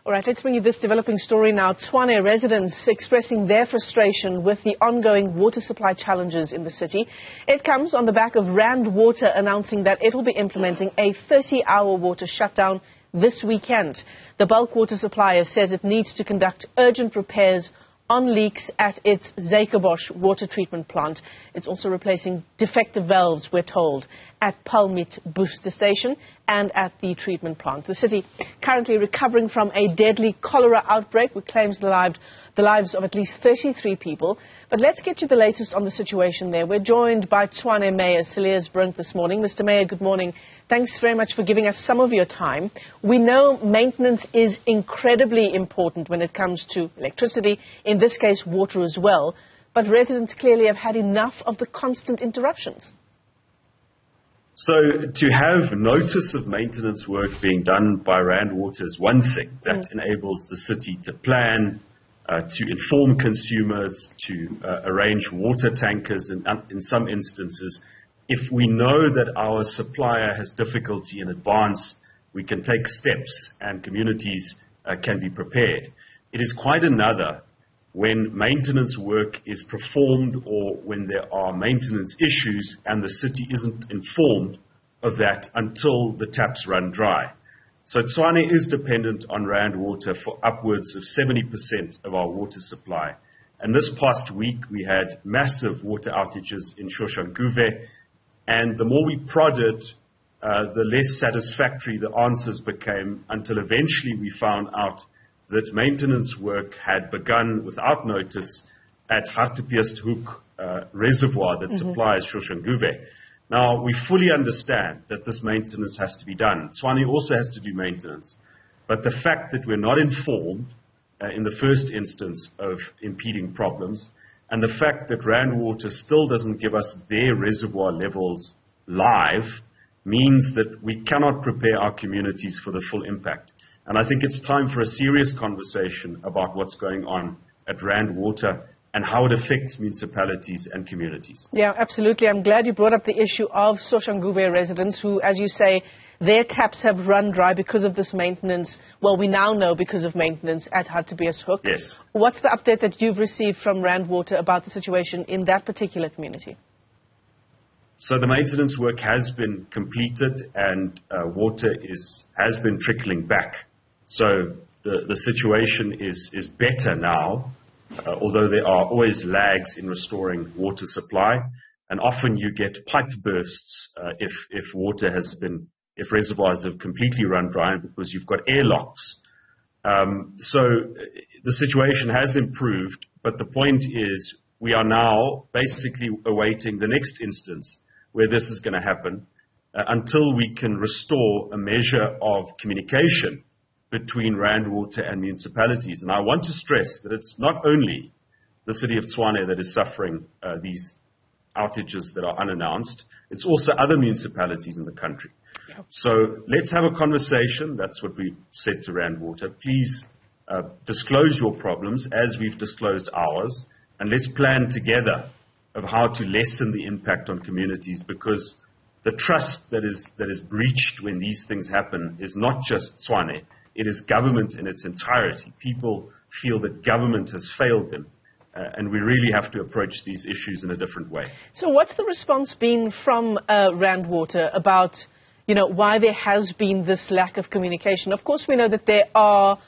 All right, let's bring you this developing story now. Tshwane residents expressing their frustration with the ongoing water supply challenges in the city. It comes on the back of Rand Water announcing that it will be implementing a 30-hour water shutdown this weekend. The bulk water supplier says it needs to conduct urgent repairs on leaks at its Zuikerbosch Water Treatment Plant. It's also replacing defective valves, we're told, at Palmiet Booster Station and at the treatment plant. The city currently recovering from a deadly cholera outbreak, which claims the lives of at least 33 people. But let's get you the latest on the situation there. We're joined by Tshwane Mayor Cilliers Brink this morning. Mr. Mayor, good morning. Thanks very much for giving us some of your time. We know maintenance is incredibly important when it comes to electricity, in this case water as well, but residents clearly have had enough of the constant interruptions. So to have notice of maintenance work being done by Rand Water is one thing. That enables the city to plan, to inform consumers, to arrange water tankers in some instances. If we know that our supplier has difficulty in advance, we can take steps and communities can be prepared. It is quite another when maintenance work is performed or when there are maintenance issues and the city isn't informed of that until the taps run dry. So Tshwane is dependent on Rand Water for upwards of 70% of our water supply. And this past week we had massive water outages in Shoshanguve, and the more we prodded, the less satisfactory the answers became, until eventually we found out that maintenance work had begun without notice at Hartebeeshoek Reservoir that supplies Shoshanguve. Now, we fully understand that this maintenance has to be done. Tshwane also has to do maintenance. But the fact that we're not informed in the first instance of impeding problems, and the fact that Rand Water still doesn't give us their reservoir levels live, means that we cannot prepare our communities for the full impact. And I think it's time for a serious conversation about what's going on at Rand Water and how it affects municipalities and communities. Yeah, absolutely. I'm glad you brought up the issue of Shoshanguve residents who, as you say, their taps have run dry because of this maintenance. Well, we now know because of maintenance at Hartebeeshoek. Yes. What's the update that you've received from Rand Water about the situation in that particular community? So the maintenance work has been completed and water has been trickling back. So the situation is better now, although there are always lags in restoring water supply. And often you get pipe bursts if reservoirs have completely run dry because you've got airlocks. So the situation has improved, but the point is we are now basically awaiting the next instance where this is going to happen until we can restore a measure of communication between Rand Water and municipalities. And I want to stress that it's not only the city of Tshwane that is suffering these outages that are unannounced, it's also other municipalities in the country. Yep. So let's have a conversation. That's what we said to Rand Water. Please disclose your problems as we've disclosed ours, and let's plan together of how to lessen the impact on communities, because the trust that is breached when these things happen is not just Tshwane, it is government in its entirety. People feel that government has failed them, and we really have to approach these issues in a different way. So what's the response been from Rand Water about, why there has been this lack of communication? Of course, we know that there are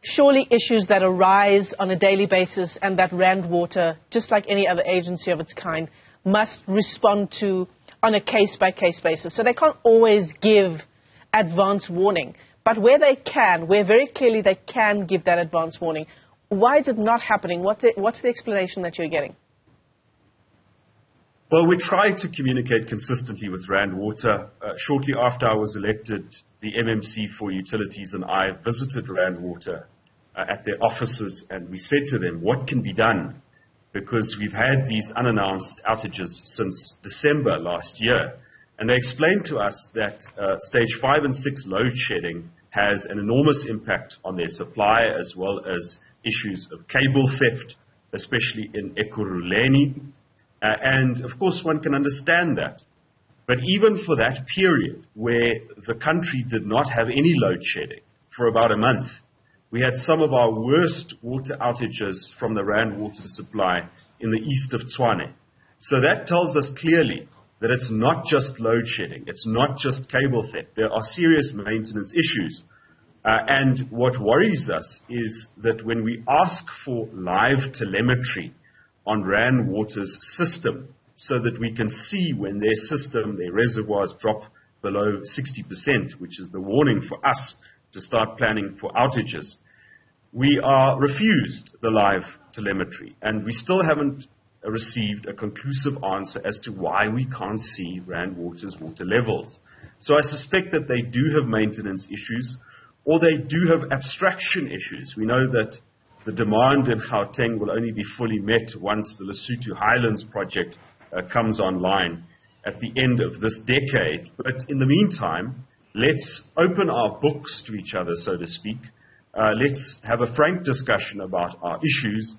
surely issues that arise on a daily basis and that Rand Water, just like any other agency of its kind, must respond to on a case-by-case basis. So they can't always give advance warning. But where they can, where very clearly they can give that advance warning, why is it not happening? What's the explanation that you're getting? Well, we try to communicate consistently with Rand Water. Shortly after I was elected, the MMC for Utilities and I visited Rand Water at their offices, and we said to them, what can be done? Because we've had these unannounced outages since December last year. And they explained to us that stage 5 and 6 load shedding has an enormous impact on their supply, as well as issues of cable theft, especially in Ekurhuleni. And of course, one can understand that. But even for that period where the country did not have any load shedding for about a month, we had some of our worst water outages from the Rand water supply in the east of Tshwane. So that tells us clearly that it's not just load shedding, it's not just cable theft. There are serious maintenance issues. And what worries us is that when we ask for live telemetry on Rand Water's system, so that we can see when their system, their reservoirs drop below 60%, which is the warning for us to start planning for outages, we are refused the live telemetry. And we still haven't received a conclusive answer as to why we can't see Rand Water's water levels. So I suspect that they do have maintenance issues, or they do have abstraction issues. We know that the demand in Gauteng will only be fully met once the Lesotho Highlands project comes online at the end of this decade. But in the meantime, let's open our books to each other, so to speak. Let's have a frank discussion about our issues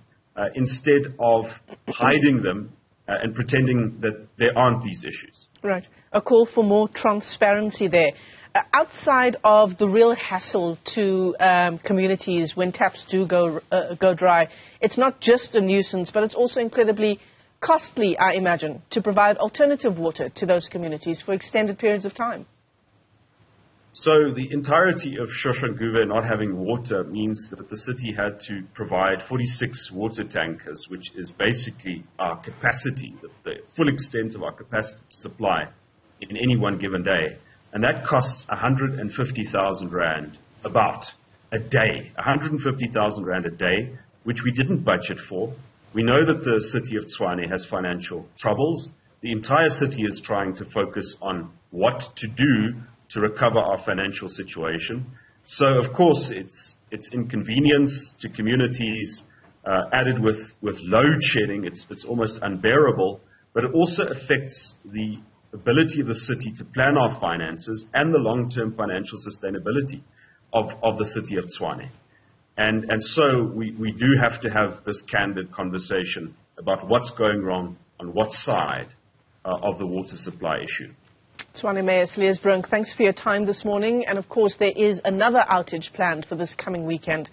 instead of hiding them and pretending that there aren't these issues. Right. A call for more transparency there. Outside of the real hassle to communities when taps do go dry, it's not just a nuisance, but it's also incredibly costly, I imagine, to provide alternative water to those communities for extended periods of time. So the entirety of Soshanguve not having water means that the city had to provide 46 water tankers, which is basically our capacity, the full extent of our capacity to supply in any one given day. And that costs 150,000 Rand about a day, 150,000 Rand a day, which we didn't budget for. We know that the city of Tshwane has financial troubles. The entire city is trying to focus on what to do to recover our financial situation. So, of course, it's inconvenience to communities added with load shedding. It's almost unbearable, but it also affects the ability of the city to plan our finances and the long-term financial sustainability of the city of Tshwane. And so we do have to have this candid conversation about what's going wrong on what side of the water supply issue. Tshwane Mayor Cilliers Brink, thanks for your time this morning. And of course, there is another outage planned for this coming weekend.